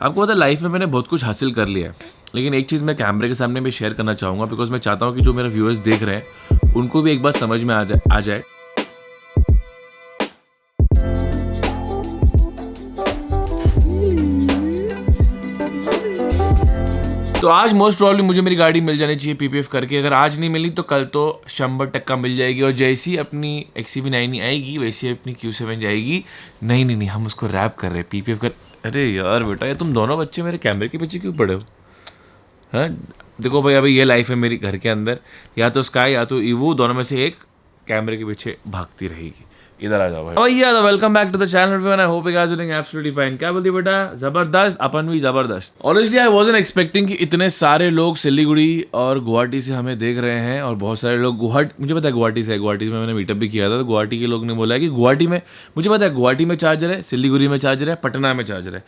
आपको पता है लाइफ में मैंने बहुत कुछ हासिल कर लिया है, लेकिन एक चीज़ मैं कैमरे के सामने भी शेयर करना चाहूँगा, बिकॉज मैं चाहता हूँ कि जो मेरे व्यूअर्स देख रहे हैं उनको भी एक बार समझ में आ जाए। तो आज मोस्ट प्रॉब्ली मुझे मेरी गाड़ी मिल जानी चाहिए पीपीएफ करके। अगर आज नहीं मिली तो कल तो 100% मिल जाएगी, और जैसी अपनी XCV9 आएगी वैसी अपनी Q7 जाएगी। नहीं, हम उसको रैप कर रहे हैं पीपीएफ कर। अरे यार बेटा, ये तुम दोनों बच्चे मेरे कैमरे के पीछे क्यों पड़े हो? हाँ, देखो भाई, अभी ये लाइफ है मेरी घर के अंदर, या तो स्काई या तो ईवू, दोनों में से एक कैमरे के पीछे भागती रहेगी। इधर आ जाओ भाई। भैया तो welcome back to the channel everyone. I hope you guys are doing absolutely fine. क्या बोलती बेटा? जबरदस्त, अपन भी जबरदस्त। ऑनेस्टली आई वाजंट एक्सपेक्टिंग कि इतने सारे लोग सिलीगुड़ी और गुवाहाटी से हमें देख रहे हैं, और बहुत सारे लोग मुझे पता है गुवाहाटी से है। गुवाहाटी में मैंने मीटअप भी किया था, तो गुवाहाटी के लोग ने बोला है कि गुवाहाटी में, मुझे पता है गुवाहाटी में चार्जर है, सिलीगुड़ी में चार्जर है, पटना में चार्जर है।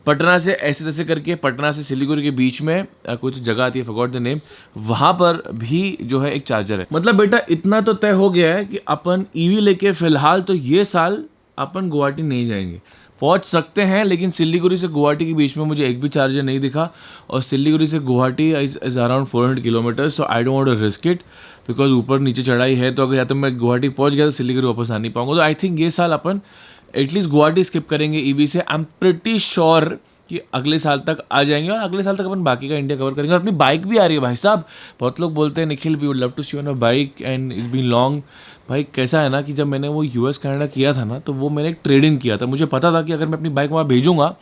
पटना से ऐसे तैसे करके पटना से सिलीगुड़ी के बीच में कुछ जगह आती है, फॉरगॉट द नेम, वहां पर भी जो है एक चार्जर है। मतलब बेटा इतना तो तय हो गया है कि अपन ईवी लेके फिलहाल तो ये साल अपन गुवाहाटी नहीं जाएंगे। पहुंच सकते हैं, लेकिन सिलीगुड़ी से गुवाहाटी के बीच में मुझे एक भी चार्जर नहीं दिखा, और सिलीगुड़ी से Guwahati is around 400 kilometre, so I don't want to risk it, because ऊपर नीचे चढ़ाई है। तो अगर या तो मैं गुवाहाटी पहुंच गया तो सिलीगुड़ी वापस आ नहीं पाऊंगा। तो आई थिंक ये साल अपन एटलीस्ट गुवाहाटी स्किप करेंगे ईवी से। आई एम प्रिटी श्योर कि अगले साल तक आ जाएंगे, और अगले साल तक अपन बाकी का इंडिया कवर करेंगे। और अपनी बाइक भी आ रही है भाई साहब। बहुत लोग बोलते हैं Nikhil we would love to see on a bike and it's been long. भाई कैसा है ना कि जब मैंने वो यूएस कनाडा किया था ना, तो वो मैंने एक ट्रेड इन किया था। मुझे पता था कि अगर मैं अपनी बाइक वहाँ भेजूंगा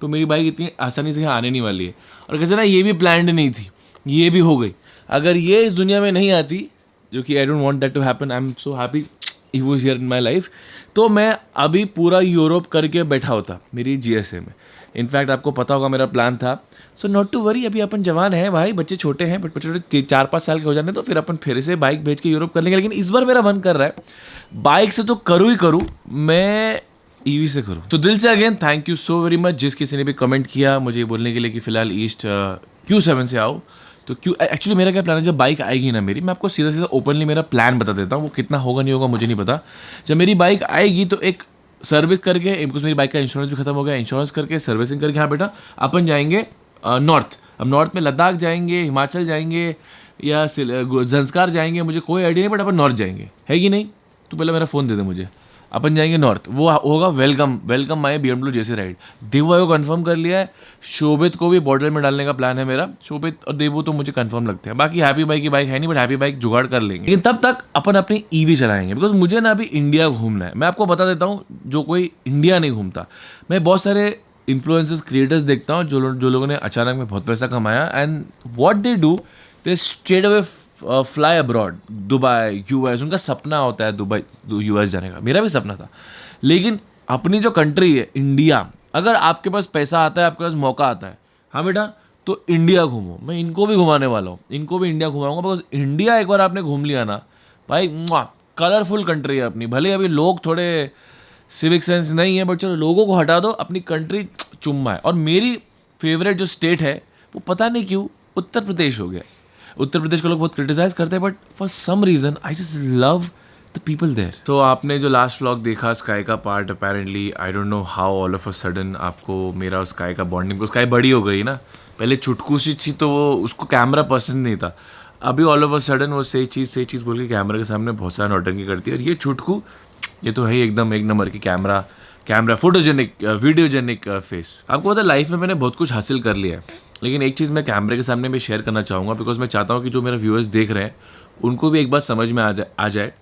तो मेरी बाइक इतनी आसानी से यहाँ आने नहीं वाली है। और कैसे ना, ये भी प्लान्ड नहीं थी, ये भी हो गई। अगर ये इस दुनिया में नहीं आती, जो कि I don't want that to happen, I am so happy he was here in my life, तो मैं अभी पूरा यूरोप करके बैठा होता मेरी जीएसए में। इनफैक्ट आपको पता होगा मेरा प्लान था। सो नॉट टू वरी, अभी अपन जवान हैं भाई, बच्चे छोटे हैं, बट छोटे 4-5 साल के हो जाने तो फिर अपन फिर से बाइक भेज के यूरोप कर लेंगे। लेकिन इस बार मेरा मन कर रहा है बाइक से तो करूँ ही करूँ, मैं ईवी से करूँ। तो दिल से again thank you so very much जिस किसी ने भी कमेंट किया मुझे बोलने के लिए कि फिलहाल ईस्ट Q7 से आओ। तो एक्चुअली मेरा क्या प्लान है, जब बाइक आएगी ना मेरी, मैं आपको सीधा सीधा ओपनली मेरा प्लान बता देता हूँ। वो कितना होगा नहीं होगा मुझे नहीं पता। जब मेरी बाइक आएगी तो एक सर्विस करके, बिकॉज मेरी बाइक का इंश्योरेंस भी खत्म हो गया, इंश्योरेंस करके सर्विसिंग करके, हाँ बेटा अपन जाएंगे नॉर्थ। अब नॉर्थ में लद्दाख जाएंगे, हिमाचल जाएंगे, या जंस्कार जाएंगे, मुझे कोई आइडिया नहीं, बट अपन नॉर्थ जाएंगे, है कि नहीं? तो पहले मेरा फ़ोन दे दे मुझे। अपन जाएंगे नॉर्थ, वो होगा वेलकम माई BMW जैसे राइड। देवू को कंफर्म कर लिया है, शोभित को भी बॉर्डर में डालने का प्लान है मेरा। शोभित और देवू तो मुझे कंफर्म लगते हैं, बाकी हैप्पी बाइक की बाइक है नहीं, बट हैप्पी बाइक जुगाड़ कर लेंगे। लेकिन तब तक अपन अपनी ईवी चलाएंगे, बिकॉज मुझे ना अभी इंडिया घूमना है। मैं आपको बता देता हूँ, जो कोई इंडिया नहीं घूमता, मैं बहुत सारे इन्फ्लुएंसर्स क्रिएटर्स देखता हूँ जो लोगों ने अचानक में बहुत पैसा कमाया, and what they do, they straight away fly abroad, Dubai, US. उनका सपना होता है दुबई यूएस जाने का, मेरा भी सपना था। लेकिन अपनी जो कंट्री है इंडिया, अगर आपके पास पैसा आता है, आपके पास मौका आता है, हाँ बेटा, तो इंडिया घूमो। मैं इनको भी घुमाने वाला हूँ, इनको भी इंडिया घुमाऊंगा, बिकॉज इंडिया एक बार आपने घूम लिया ना भाई, कलरफुल कंट्री है अपनी। भले अभी लोग थोड़े सिविक सेंस नहीं है, बट चलो लोगों को हटा दो, अपनी कंट्री चुम्मा है। और मेरी फेवरेट जो स्टेट है वो पता नहीं क्यों उत्तर प्रदेश हो गया। उत्तर प्रदेश को लोग बहुत क्रिटिसाइज करते हैं, but for some reason I just love the people there. तो आपने जो लास्ट व्लॉग देखा स्काई का part, apparently I don't know how all of a sudden आपको मेरा और स्काई का बॉन्डिंग, को स्काई बड़ी हो गई ना, पहले चुटकू सी थी तो वो उसको कैमरा पसंद नहीं था। अभी ऑल ऑफ अ सडन वो सही चीज़ बोल के कैमरा के सामने बहुत सारा नौटंकी करती है। और ये चुटकू, ये तो है एकदम एक नंबर की कैमरा फोटोजेनिक वीडियोजेनिक फेस। आपको पता है लाइफ में मैंने बहुत कुछ हासिल कर लिया है, लेकिन एक चीज़ मैं कैमरे के सामने भी शेयर करना चाहूँगा, बिकॉज मैं चाहता हूँ कि जो मेरे व्यूअर्स देख रहे हैं उनको भी एक बात समझ में आ जाए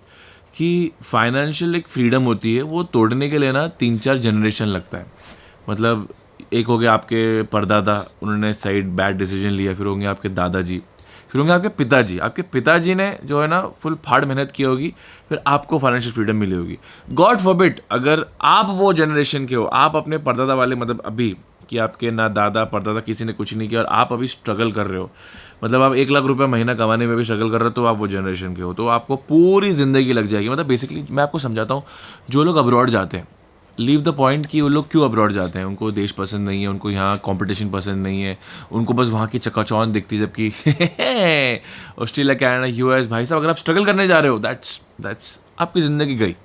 कि फाइनेंशियल एक फ्रीडम होती है, वो तोड़ने के लिए ना 3-4 जनरेशन लगता है। मतलब एक हो गया आपके परदादा, उन्होंने साइड बैड डिसीजन लिया, फिर होंगे आपके दादाजी, फिर होंगे आपके पिताजी ने जो है ना फुल फाड़ मेहनत की होगी, फिर आपको फाइनेंशियल फ्रीडम मिली होगी। गॉड फॉरबिड अगर आप वो जनरेशन के हो, आप अपने परदादा वाले, मतलब अभी कि आपके ना दादा परदादा किसी ने कुछ नहीं किया और आप अभी स्ट्रगल कर रहे हो, मतलब आप 1 लाख रुपये महीना कमाने में भी स्ट्रगल कर रहे हो, तो आप वो जनरेशन के हो, तो आपको पूरी ज़िंदगी लग जाएगी। मतलब बेसिकली मैं आपको समझाता हूँ, जो लोग अब्रॉड जाते हैं, लीव द पॉइंट कि वो लोग क्यों अब्रॉड जाते हैं। उनको देश पसंद नहीं है, उनको यहाँ कंपटीशन पसंद नहीं है, उनको बस वहाँ की चकाचौंध दिखती है। जबकि ऑस्ट्रेलिया, कनाडा, यूएस, भाई साहब अगर आप स्ट्रगल करने जा रहे हो, दैट्स आपकी ज़िंदगी गई।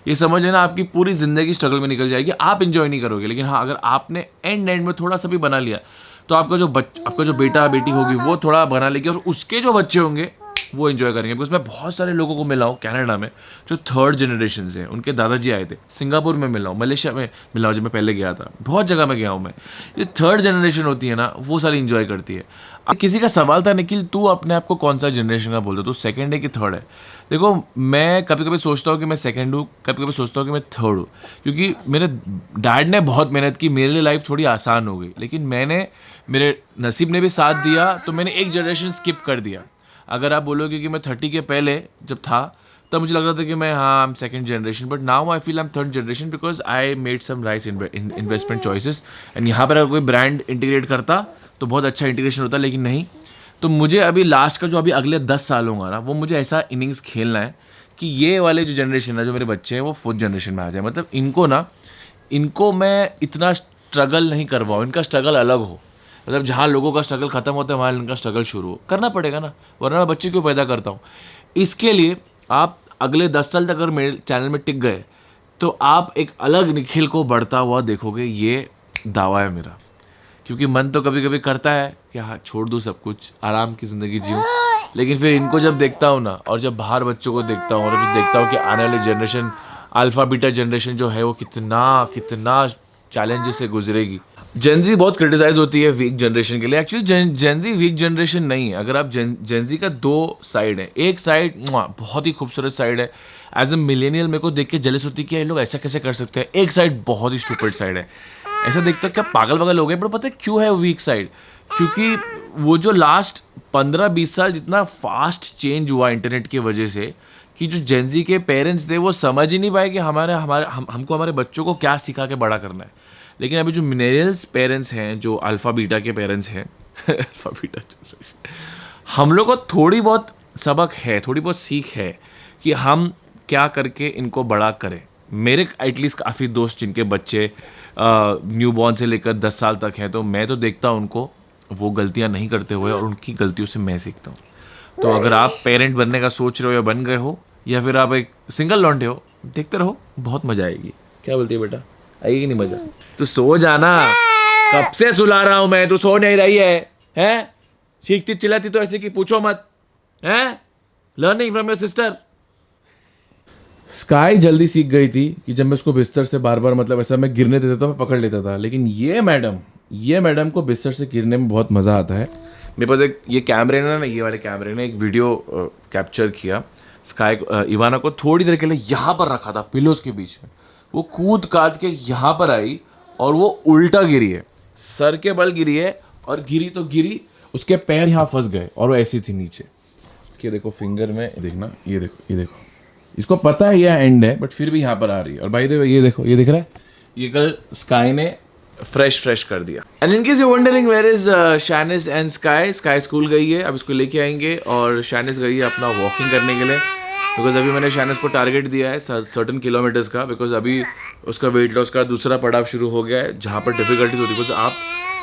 ये समझ लेना आपकी पूरी ज़िंदगी स्ट्रगल में निकल जाएगी, आप इंजॉय नहीं करोगे। लेकिन हाँ, अगर आपने एंड में थोड़ा सा भी बना लिया तो आपका जो बेटा बेटी होगी वो थोड़ा बना लेगी, और उसके जो बच्चे होंगे वो एंजॉय करेंगे। बिकॉज मैं बहुत सारे लोगों को मिला हूँ कनाडा में जो थर्ड जनरेशन से हैं, उनके दादाजी आए थे, सिंगापुर में मिला हूँ, मलेशिया में मिला हूँ जब मैं पहले गया था, बहुत जगह में गया हूँ मैं। ये थर्ड जनरेशन होती है ना, वो सारी इंजॉय करती है। अब किसी का सवाल था निखिल, तू अपने आप को कौन सा जनरेशन का बोलता, तू सेकंड है कि थर्ड है? देखो, मैं कभी कभी सोचता हूँ कि मैं सेकंड हूँ, कभी कभी सोचता हूँ कि मैं थर्ड हूँ, क्योंकि मेरे डैड ने बहुत मेहनत की, मेरे लिए लाइफ थोड़ी आसान हो गई, लेकिन मेरे नसीब ने भी साथ दिया, तो मैंने एक जनरेशन स्किप कर दिया। अगर आप बोलोगे कि मैं 30 के पहले जब था तब मुझे लग रहा था कि मैं हाँ, I am second generation, but now I feel I am third generation because I made some right investment choices. And यहाँ पर अगर कोई ब्रांड इंटीग्रेट करता तो बहुत अच्छा इंटीग्रेशन होता, लेकिन नहीं। तो मुझे अभी लास्ट का जो अभी अगले 10 साल होगा ना, वो मुझे ऐसा इनिंग्स खेलना है कि ये वाले जो जनरेशन है, जो मेरे बच्चे हैं, वो फोर्थ जनरेशन में आ जाए। मतलब इनको मैं इतना स्ट्रगल नहीं करवाऊँ, इनका स्ट्रगल अलग हो। मतलब जहाँ लोगों का स्ट्रगल खत्म होता है वहाँ इनका स्ट्रगल शुरू हो, करना पड़ेगा ना, वरना मैं बच्चे क्यों पैदा करता हूँ। इसके लिए आप अगले 10 साल तक अगर मेरे चैनल में टिक गए तो आप एक अलग निखिल को बढ़ता हुआ देखोगे, ये दावा है मेरा। क्योंकि मन तो कभी कभी करता है कि हाँ, छोड़ दूँ सब कुछ, आराम की ज़िंदगी जीऊँ, लेकिन फिर इनको जब देखता हूँ ना, और जब बाहर बच्चों को देखता हूँ, और जब देखता हूँ कि आने वाली जनरेशन, अल्फ़ा बीटा जनरेशन जो है, वो कितना चैलेंजेस से गुजरेगी। जेनजी बहुत क्रिटिसाइज होती है वीक जनरेशन के लिए। एक्चुअली जेनजी वीक जनरेशन नहीं है। अगर आप जेनजी का 2 साइड है, एक साइड बहुत ही खूबसूरत साइड है, एज ए मिलेनियल मेरे को देख के जेलस होती है कि ये लोग ऐसा कैसे कर सकते हैं। एक साइड बहुत ही स्टूपिड साइड है, ऐसा देखता है क्या पागल वगल हो गए। बट पता है क्यों है वीक साइड? क्योंकि वो जो लास्ट 15-20 साल जितना फास्ट चेंज हुआ इंटरनेट की वजह से, कि जो जेनजी के पेरेंट्स थे वो समझ ही नहीं पाए कि हमको हमारे बच्चों को क्या सिखा के बड़ा करना है। लेकिन अभी जो मिलेनियल्स पेरेंट्स हैं, जो अल्फ़ा बीटा के पेरेंट्स हैं अल्फ़ा बीटा जनरेशन, हम लोग को थोड़ी बहुत सबक है, थोड़ी बहुत सीख है कि हम क्या करके इनको बड़ा करें। मेरे एटलीस्ट काफ़ी दोस्त जिनके बच्चे न्यू बॉर्न से लेकर 10 साल तक हैं, तो मैं तो देखता हूँ उनको वो गलतियाँ नहीं करते हुए, और उनकी गलतियों से मैं सीखता हूँ। तो अगर आप पेरेंट बनने का सोच रहे हो, या बन गए हो, या फिर आप एक सिंगल लौंडे हो, देखते रहो, बहुत मज़ा आएगी। क्या बोलती है बेटा, आएगी नहीं मज़ा? तू सो जाना, कब से सुला रहा हूँ मैं, तू सो नहीं रही है? चीखती चिल्लाती तो ऐसे कि पूछो मत, है? Learning from your sister. Sky जल्दी सीख गई थी कि जब मैं उसको बिस्तर से बार बार, मतलब ऐसा मैं गिरने देता था, मैं पकड़ लेता था। लेकिन ये मैडम को बिस्तर से गिरने में बहुत मज़ा आता है। मेरे पास एक ये कैमरे ने ना, ये वाले कैमरे ने एक वीडियो कैप्चर किया। स्काई इवाना को थोड़ी देर के लिए यहाँ पर रखा था, पिलोज के बीच में, वो कूद काद के यहाँ पर आई और वो उल्टा गिरी है, सर के बल गिरी है, और गिरी तो गिरी, उसके पैर यहाँ फंस गए और वो ऐसी थी नीचे। इसके देखो फिंगर में देखना, ये देखो, इसको पता है यह एंड है, बट फिर भी यहाँ पर आ रही है। और भाई देखो, ये देखो, ये दिख रहा है, ये कल स्काई ने फ्रेश कर दिया। And in case you wondering where is Shanice and Sky school गई है, अब इसको लेके आएंगे, और शैनिस गई है अपना वॉकिंग करने के लिए। बिकॉज अभी मैंने शैनिस को टारगेट दिया है सर्टन किलोमीटर्स का, बिकॉज अभी उसका वेट लॉस का दूसरा पड़ाव शुरू हो गया है, जहाँ पर डिफिकल्टीज होती है। बिकॉज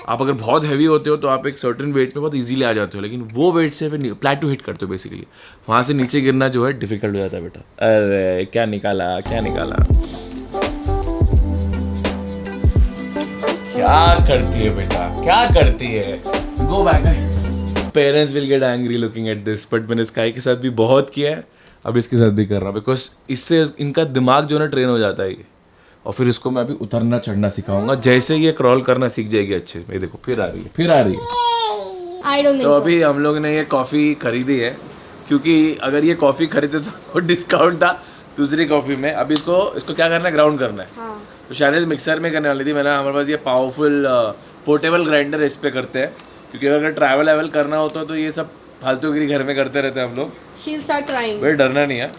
आप अगर बहुत हैवी होते हो तो आप एक सर्टन वेट पे बहुत इजीली आ जाते हो, लेकिन वो वेट से फिर प्लेटू हिट करते हो बेसिकली, वहाँ से नीचे गिरना जो है डिफिकल्ट हो जाता है बेटा। अरे क्या निकाला क्या करती है बेटा, क्या करती है? Go back. Parents will get angry looking at this, but मैंने स्काई के साथ भी बहुत किया है, अब इसके साथ भी कर रहा हूँ, बिकॉज इससे इनका दिमाग जो है ना ट्रेन हो जाता है ये। और फिर इसको मैं अभी उतरना चढ़ना सिखाऊंगा, जैसे ये क्रॉल करना सीख जाएगी अच्छे। ये देखो फिर आ रही है। तो अभी हम लोग ने ये कॉफ़ी खरीदी है, क्योंकि अगर ये कॉफ़ी खरीदे तो डिस्काउंट था दूसरी कॉफ़ी में। अभी इसको क्या करना है, ग्राउंड करना है। हाँ। तो शायद मिक्सर में करने वाली थी, मैंने हमारे पास ये पावरफुल पोर्टेबल ग्राइंडर इस पे करते हैं, क्योंकि अगर ट्रैवल करना होता है तो ये सब फालतूगिरी घर में करते रहते हैं हम लोग। She'll start trying. भाई डरना नहीं है।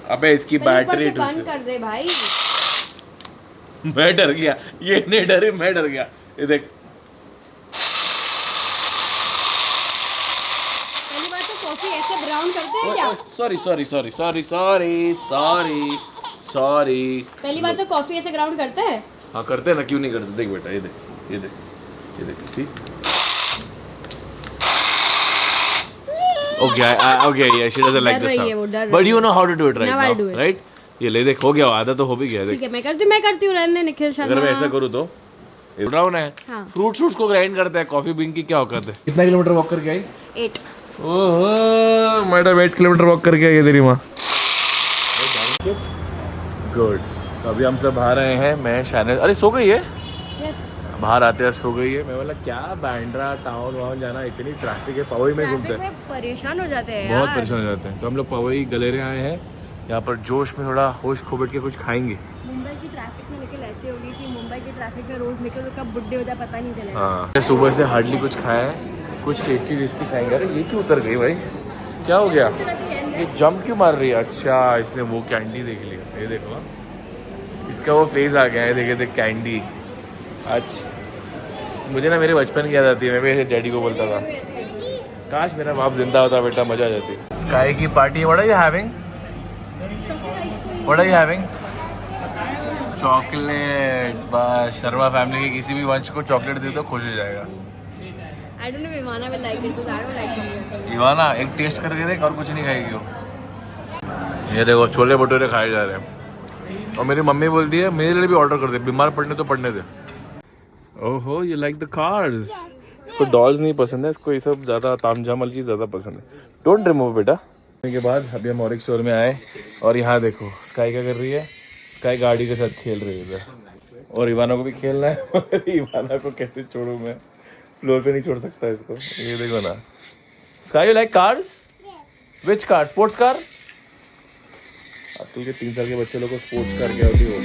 अबे इसकी बैटरी बंद कर दे भाई। मैं डर गया, ये नहीं डरी, मैं डर गया। ये देख, पहली बात तो कॉफी ऐसे ब्राउन करते हैं क्या? सॉरी। पहली बात तो कॉफी ऐसे ग्राउंड करते हैं? हाँ करते हैं ना, क्यों नहीं करते? देख बेटा, ये देख सी। Okay, yeah, she doesn't like the sound. But you know how to do it right now, right? ये ले देख, हो गया, आधा तो हो भी गया। देख ठीक है मैं करती हूँ रहने निखिल शर्मा। अगर मैं ऐसा करूँ तो ब्राउन है। हाँ। फ्रूट्स को ग्राइंड करता है, कॉफी बीन की क्या औकात है। कितना किलोमीटर वॉक करके आई? 8। ओहो मैडम 8 किलोमीटर वॉक करके आई है तेरी माँ। गुड। तो अभी हम सब बाहर आए हैं, मैं शायद, अरे सो गई है, यस। बाहर आते हैं सो गई है। मैं बोला क्या बांद्रा टाउन वाउन जाना, इतनी ट्रैफिक है, पवई में घूमते हैं, परेशान हो जाते हैं बहुत परेशान हो जाते हैं। तो हम लोग पवई गलेरे आए हैं, यहाँ पर जोश में थोड़ा होश खो बैठ के कुछ खाएंगे। मुंबई की ट्रैफिक में निकल ऐसी होगी कि मुंबई की ट्रैफिक में रोज निकल तो कब बुड्ढे हो जाए पता नहीं चलेगा। हाँ सुबह से हार्डली कुछ खाया है, कुछ टेस्टी खाएंगे। अरे ये क्यों उतर गई भाई, क्या हो गया, ये जंप क्यों मार रही है? अच्छा इसने वो कैंडी देख लिया, ये देखो इसका वो फेज आ गया है, देखे देख कैंडी। अच्छा मुझे ना मेरे बचपन की याद आती है, मैं भी ऐसे डैडी को बोलता था काश मेरा बाप जिंदा होता बेटा, मजा आ जाती। स्काई की party, what are you having? What are you having? Chocolate. बस शर्मा फैमिली के किसी भी वंश को चॉकलेट दे दो खुश हो जाएगा। I don't know if Ivana will like it because I don't like chocolate. Ivana एक टेस्ट करके देख, और कुछ नहीं खाएगी वो। ये देखो छोले भटूरे खाए जा रहे हैं, और मेरी मम्मी बोलती है मेरे लिए भी ऑर्डर कर दे, बीमार पड़ने तो पड़ने दे। ओहो यू लाइक द कार्स। इसको डॉल्स नहीं पसंद है, इसको ये सब ज़्यादा तामझाम वाली चीज़ ज़्यादा पसंद है। डोंट रिमूव बेटा। के बाद अभी हम और एक स्टोर में आए, और यहाँ देखो स्काई क्या कर रही है, स्काई गाड़ी के साथ खेल रही है, और इवाना को भी खेलना है। इवाना को कैसे छोड़ूं मैं, फ्लोर पे नहीं छोड़ सकता इसको। ये देखो ना, sky you like cars? Which car? Sports car? आजकल के 3 साल के बच्चे लोग को स्पोर्ट्स कार क्या होती है वो